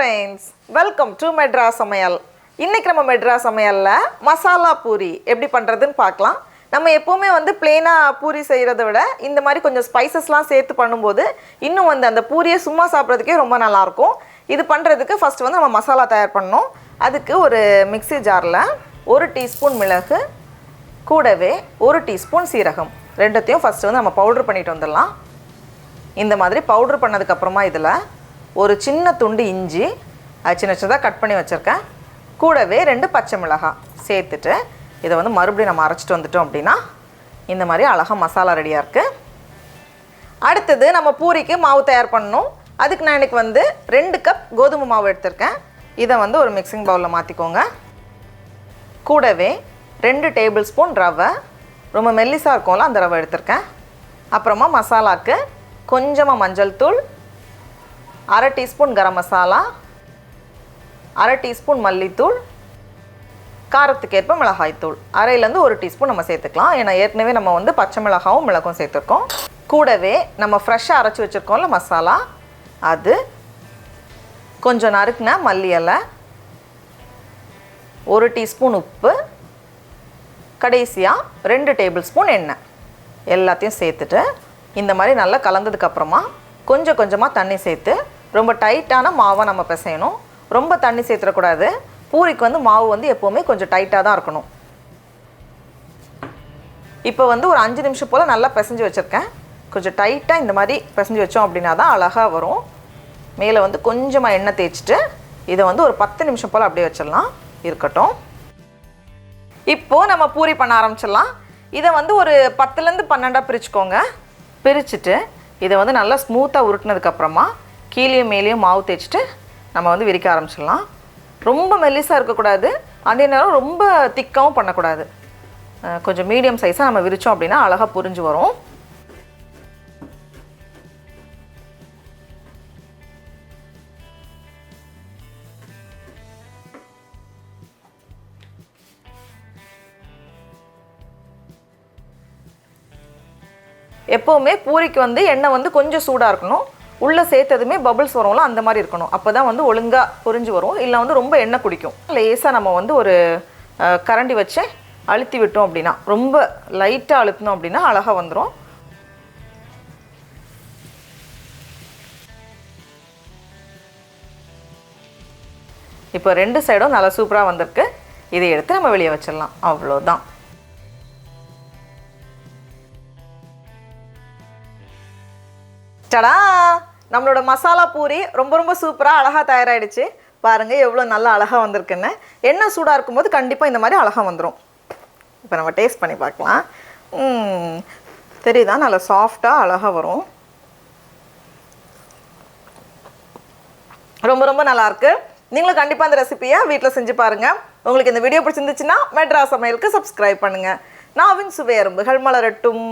friends, welcome to Madras Samayal. இன்னைக்கு நம்ம Madras Samayalல masala puri எப்படி பண்றதுன்னு பார்க்கலாம். நம்ம எப்பவுமே வந்து ப்ளைனா பூரி செய்யறதை விட இந்த மாதிரி கொஞ்சம் ஸ்பைசஸ்லாம் சேர்த்து பண்ணும்போது இன்னும் வந்து அந்த பூரியை சும்மா சாப்பிட்றதுக்கே ரொம்ப நல்லா இருக்கும். இது பண்றதுக்கு ஃபர்ஸ்ட் வந்து நம்ம மசாலா தயார் பண்ணனும். அதுக்கு ஒரு மிக்ஸி ஜார்ல 1 டீஸ்பூன் மிளகு கூடவே 1 டீஸ்பூன் சீரகம் ரெண்டத்தையும் ஃபர்ஸ்ட் வந்து நம்ம பவுடர் பண்ணிட்டு வந்துடலாம். இந்த மாதிரி பவுடர் பண்ணதுக்கு அப்புறமா இதில் ஒரு சின்ன துண்டு இஞ்சி சின்ன சின்னதாக கட் பண்ணி வச்சுருக்கேன். கூடவே 2 பச்சை மிளகாய் சேர்த்துட்டு இதை வந்து மறுபடியும் நம்ம அரைச்சிட்டு வந்துட்டோம் அப்படின்னா இந்த மாதிரி அழகாக மசாலா ரெடியாக இருக்குது. அடுத்தது நம்ம பூரிக்கு மாவு தயார் பண்ணணும். அதுக்கு நான் எனக்கு வந்து 2 கப் கோதுமை மாவு எடுத்திருக்கேன். இதை வந்து ஒரு மிக்சிங் பவுலில் மாற்றிக்கோங்க. கூடவே 2 டேபிள் ஸ்பூன் ரவை, ரொம்ப மெல்லிசாக இருக்கும்ல அந்த ரவை எடுத்திருக்கேன். அப்புறமா மசாலாவுக்கு கொஞ்சமாக மஞ்சள் தூள், 1/2 டீஸ்பூன் கரம் மசாலா, 1/2 டீஸ்பூன் மல்லித்தூள், காரத்துக்கேற்ப மிளகாய்த்தூள் 1/2லேருந்து 1 டீஸ்பூன் நம்ம சேர்த்துக்கலாம். ஏன்னா ஏற்கனவே நம்ம வந்து பச்சை மிளகாவும் மிளகும் சேர்த்துருக்கோம். கூடவே நம்ம ஃப்ரெஷ்ஷாக அரைச்சி வச்சுருக்கோம்ல மசாலா, அது கொஞ்சம் நறுக்குன மல்லி இலை, 1 டீஸ்பூன் உப்பு, கடைசியாக 2 டேபிள் ஸ்பூன் எண்ணெய் எல்லாத்தையும் சேர்த்துட்டு இந்த மாதிரி நல்லா கலந்ததுக்கப்புறமா கொஞ்சம் கொஞ்சமாக தண்ணி சேர்த்து ரொம்ப டைட்டான மாவை நம்ம பிசையணும். ரொம்ப தண்ணி சேர்த்துடக்கூடாது. பூரிக்கு வந்து மாவு வந்து எப்போவுமே கொஞ்சம் டைட்டாக தான் இருக்கணும். இப்போ வந்து ஒரு 5 நிமிஷம் போல் நல்லா பிசைஞ்சு வச்சுருக்கேன். கொஞ்சம் டைட்டாக இந்த மாதிரி பிசைஞ்சு வச்சோம் அப்படின்னா தான் அழகாக வரும். மேலே வந்து கொஞ்சமாக எண்ணெய் தேய்ச்சிட்டு இதை வந்து ஒரு 10 நிமிஷம் போல் அப்படியே வச்சிடலாம், இருக்கட்டும். இப்போது நம்ம பூரி பண்ண ஆரம்பிச்சிடலாம். இதை வந்து ஒரு 10லேருந்து 12 பிரிச்சுக்கோங்க. பிரிச்சுட்டு இதை வந்து நல்லா ஸ்மூத்தாக உருட்டினதுக்கப்புறமா கீழேயும் மேலேயும் மாவு தேய்ச்சிட்டு நம்ம வந்து விரிக்க ஆரம்பிச்சிடலாம். ரொம்ப மெல்லிஸாக இருக்கக்கூடாது, அதே நேரம் ரொம்ப திக்காகவும் பண்ணக்கூடாது. கொஞ்சம் மீடியம் சைஸாக நம்ம விரித்தோம் அப்படின்னா அழகாக புரிஞ்சு வரும். எப்போவுமே பூரிக்கு வந்து எண்ணெய் வந்து கொஞ்சம் சூடாக இருக்கணும். உள்ளே சேர்த்ததுமே பபிள்ஸ் வரும்ல அந்த மாதிரி இருக்கணும். அப்போ தான் வந்து ஒழுங்காக புரிஞ்சு வரும். இல்லை வந்து ரொம்ப எண்ணெய் குடிக்கும். லேசாக நம்ம வந்து ஒரு கரண்டி வச்சு அழுத்தி விட்டோம் அப்படின்னா, ரொம்ப லைட்டாக அழுத்தினோம் அப்படின்னா அழகாக வந்துடும். இப்போ 2 சைடும் நல்லா சூப்பராக வந்திருக்கு. இதை எடுத்து நம்ம வெளியே வச்சிடலாம், அவ்வளோதான். டடா, நம்மளோட மசாலா பூரி ரொம்ப சூப்பராக அழகாக தயாராகிடுச்சு. பாருங்கள் எவ்வளோ நல்லா அழகாக வந்திருக்குன்னு. எண்ணெய் சூடாக இருக்கும்போது கண்டிப்பாக இந்த மாதிரி அழகாக வந்துடும். இப்போ நம்ம டேஸ்ட் பண்ணி பார்க்கலாம். தெரியுதா, நல்லா சாஃப்டாக அழகாக வரும். ரொம்ப நல்லாயிருக்கு. நீங்களும் கண்டிப்பாக இந்த ரெசிபியை வீட்டில் செஞ்சு பாருங்கள். உங்களுக்கு இந்த வீடியோ பிடிச்சிருந்துச்சுன்னா மெட்ராஸ் சமையலுக்கு சப்ஸ்கிரைப் பண்ணுங்கள். நாவின் சுவை அரும்புகள் மலரட்டும்.